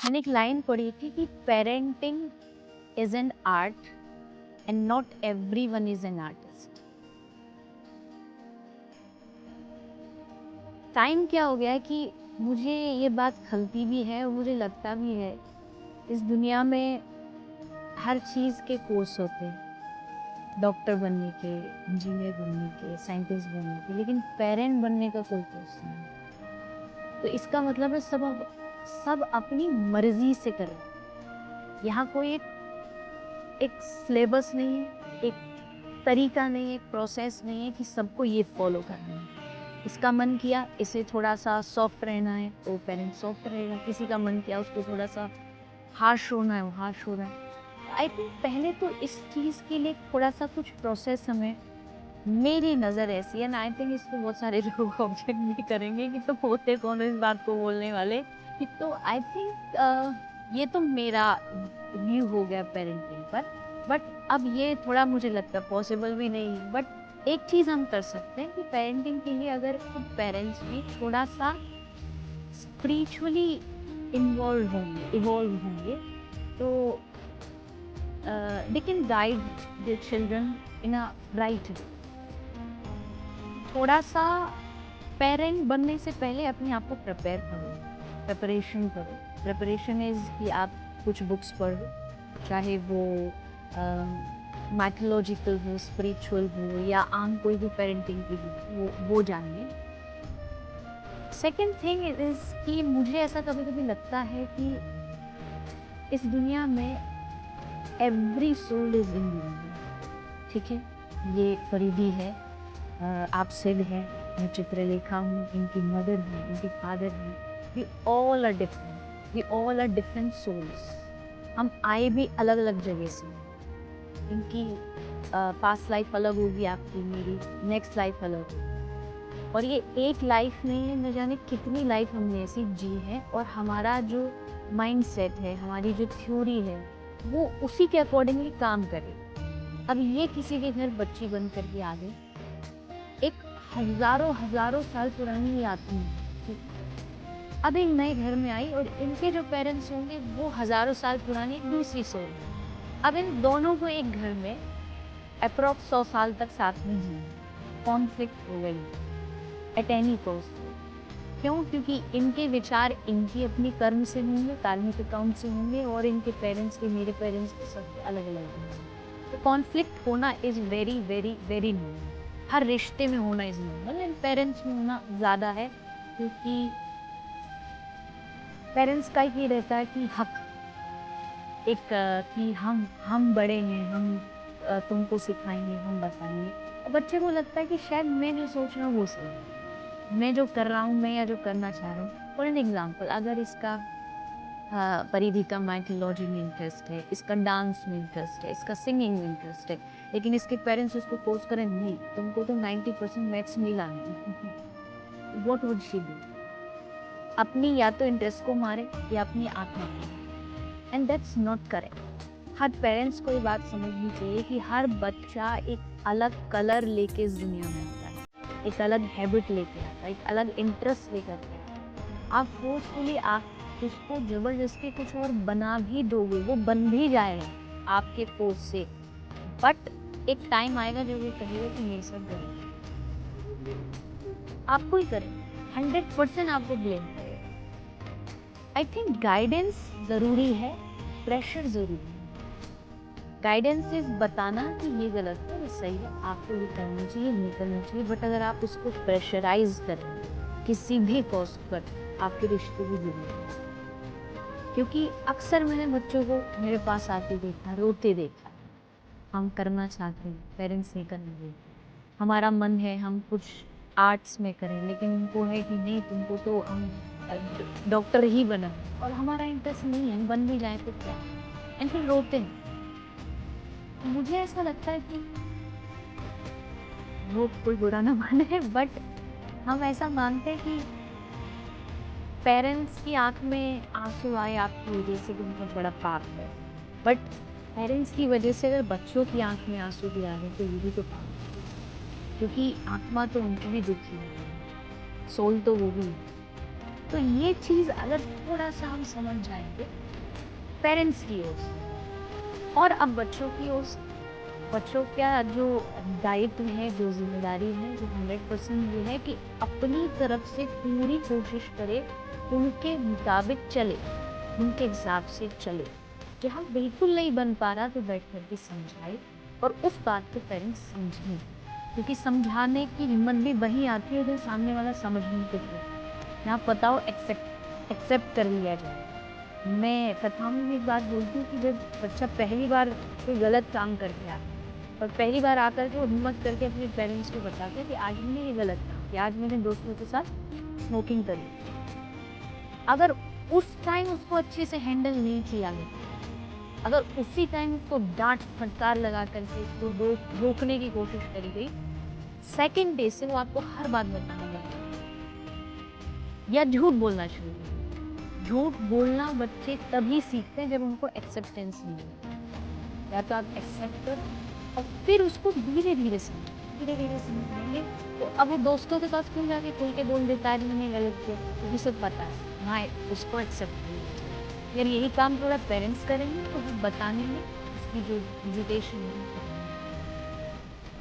मैंने एक लाइन पढ़ी थी कि parenting is an art and not everyone is an artist. Time क्या हो गया है कि मुझे ये बात खलती भी है और मुझे लगता भी है इस दुनिया में हर चीज़ के कोर्स होते हैं, डॉक्टर बनने के, इंजीनियर बनने के, साइंटिस्ट बनने के, लेकिन पेरेंट बनने का कोई कोर्स नहीं है। तो इसका मतलब है सब अपनी मर्जी से करें। यहाँ कोई एक सिलेबस नहीं है, एक तरीका नहीं है, एक प्रोसेस नहीं है कि सबको ये फॉलो करना है। इसका मन किया इसे थोड़ा सा सॉफ्ट रहना है तो पेरेंट सॉफ्ट रहेगा, किसी का मन किया उसको थोड़ा सा हार्श होना है वो हार्श हो रहा है। आई थिंक पहले तो इस चीज़ के लिए थोड़ा सा कुछ प्रोसेस हमें, मेरी नज़र ऐसी है ना, आई थिंक इसको बहुत सारे लोग ऑब्जेक्ट भी करेंगे कि तो होते कौन इस बात को बोलने वाले कि तो आई थिंक ये तो मेरा व्यू हो गया पेरेंटिंग पर। बट अब ये थोड़ा मुझे लगता है पॉसिबल भी नहीं है। बट एक चीज़ हम कर सकते हैं कि पेरेंटिंग के लिए अगर खुद पेरेंट्स भी थोड़ा सा स्पिरिचुअली इवॉल्व होंगे तो they can guide their children in a right way. थोड़ा सा पेरेंट बनने से पहले अपने आप को प्रिपेयर करो, प्रिपरेशन करो। प्रिपरेशन इज़ कि आप कुछ बुक्स पढ़ो, चाहे वो माइथोलॉजिकल हो, स्पिरिचुअल हो या आम कोई भी पेरेंटिंग की हो वो जानिए। सेकेंड थिंग इज़ कि मुझे ऐसा कभी कभी लगता है कि इस दुनिया में एवरी सोल इज इन दुनिया, ठीक है। ये फरीदी है, आप सिड है, मैं चित्रलेखा हूँ, इनकी मदर है, इनके फादर हैं। We all are different, we all are different souls. हम आए भी अलग अलग जगह से हैं। इनकी पास्ट लाइफ अलग होगी, आपकी मेरी नेक्स्ट लाइफ अलग होगी। और ये एक लाइफ नहीं है, न जाने कितनी लाइफ हमने ऐसी जी है। और हमारा जो माइंड सेट है, हमारी जो थ्योरी है, वो उसी के अकॉर्डिंगली काम करे। अब ये किसी के घर बच्ची बन करके आ गई, एक हजारों हजारों साल पुरानी ये आती है। अब एक नए घर में आई और इनके जो पेरेंट्स होंगे वो हजारों साल पुरानी एक दूसरी सोल। अब इन दोनों को एक घर में अप्रॉक्स 100 साल तक साथ में जीना, कॉन्फ्लिक्ट हो गई एट एनी कॉस्ट। क्यों? क्योंकि इनके विचार इनकी अपनी कर्म से होंगे, कार्मिक अकाउंट से होंगे, और इनके पेरेंट्स के, मेरे पेरेंट्स के सब अलग अलग होंगे। तो कॉन्फ्लिक्ट होना is very very very normal. हर रिश्ते में होना इज़ नॉर्मल एंड पेरेंट्स में होना ज़्यादा है, क्योंकि पेरेंट्स का ये रहता है कि हक एक कि हम बड़े हैं, हम तुमको सिखाएंगे, हम बताएंगे। और बच्चे को लगता है कि शायद मैं जो सोच रहा हूँ वो सही है, मैं जो कर रहा हूँ, मैं या जो करना चाह रहा हूँ। फॉर एन एग्जाम्पल, अगर इसका परिधि का माइथोलॉजी में इंटरेस्ट है, इसका डांस में इंटरेस्ट है, इसका सिंगिंग में इंटरेस्ट है, लेकिन इसके पेरेंट्स उसको फोर्स करें नहीं तुमको तो 90% मैथ्स नहीं लाना, व्हाट वुड शी डू? अपनी या तो इंटरेस्ट को मारे या अपनी आत्मा को मारे, and that's not correct. Her parents को ये बात समझनी चाहिए कि हर बच्चा एक अलग कलर लेके इस दुनिया में आता है, एक अलग हैबिट लेके आता है, एक अलग इंटरेस्ट लेकर आता है। आप फोर्सफुली आप उसको जबरदस्ती कुछ और बना भी दोगे, वो बन भी जाएगा आपके फोर्स से। बट एक टाइम आएगा जब वो कहेगा कि ये सब गलत है, आपको ही करेगा, 100% आपको ब्लेम करेगा। आई थिंक गाइडेंस जरूरी है, प्रेशर जरूरी है। गाइडेंस इज बताना कि ये गलत है, ये सही है, आपको ये करना चाहिए, नहीं करना चाहिए। बट अगर आप उसको प्रेशराइज करें किसी भी कॉस्ट पर, आपके रिश्ते भी जुड़े हैं। क्योंकि अक्सर मैंने बच्चों को मेरे पास आके देखा, रोते देखा। हम करना चाहते हैं, पेरेंट्स नहीं करने देते। हमारा मन है हम कुछ आर्ट्स में करें, लेकिन उनको है कि नहीं तुमको तो हम डॉक्टर ही बना है। और हमारा इंटरेस्ट नहीं है, हम बन भी जाए तो क्या, एंड फिर रोते हैं। मुझे ऐसा लगता है कि वो कोई बुरा ना माने, बट हम ऐसा मानते हैं कि पेरेंट्स की आंख में आंसू आए आपकी वजह से भी बहुत बड़ा पाप है। बट पेरेंट्स की वजह से अगर बच्चों की आंख में आंसू भी आ रहे तो ये भी तो पाप है, क्योंकि आत्मा तो उनकी भी दुखी है, सोल तो वो भी है। तो ये चीज़ अगर थोड़ा-सा हम समझ जाएँगे पेरेंट्स की ओर से और अब बच्चों की ओर से, बच्चों का जो दायित्व है, जो ज़िम्मेदारी है, वो 100% ये है कि अपनी तरफ से पूरी कोशिश करे, उनके मुताबिक चले, उनके हिसाब से चले। जहाँ बिल्कुल नहीं बन पा रहा तो बैठ कर के समझाए और उस बात को पेरेंट्स समझें। क्योंकि समझाने की हिम्मत भी वहीं आती है जब सामने वाला समझने को हो। यहाँ पता हो एक्सेप्ट कर लिया जाए। मैं कथाओं में भी एक बात बोलती हूँ कि जब बच्चा पहली बार कोई गलत काम करके आता है और पहली बार आकर के वो हिम्मत करके अपने पेरेंट्स को बताते हैं कि आज मैंने ये गलत काम किया, आज मैंने दोस्तों के साथ स्मोकिंग करी। अगर उस टाइम उसको अच्छे से हैंडल नहीं किया गया, अगर उसी टाइम उसको डांट फटकार लगा करके उसको रोकने की कोशिश करी गई, सेकंड डे से वो आपको हर बात बताने लगेगा या झूठ बोलना शुरू करेगा। झूठ बोलना बच्चे तभी सीखते हैं जब उनको एक्सेप्टेंस मिले। या तो आप एक्सेप्ट करो और फिर उसको धीरे-धीरे समझाएंगे तो अब वो दोस्तों के पास क्यों जाके खुल के बोल देता है कि मैंने गलत किया, क्योंकि सब पता है। हाँ, उसको एक्सेप्ट कर लिया। अगर यही काम थोड़ा पेरेंट्स करेंगे तो वो बताने में उसकी जो हेजिटेशन है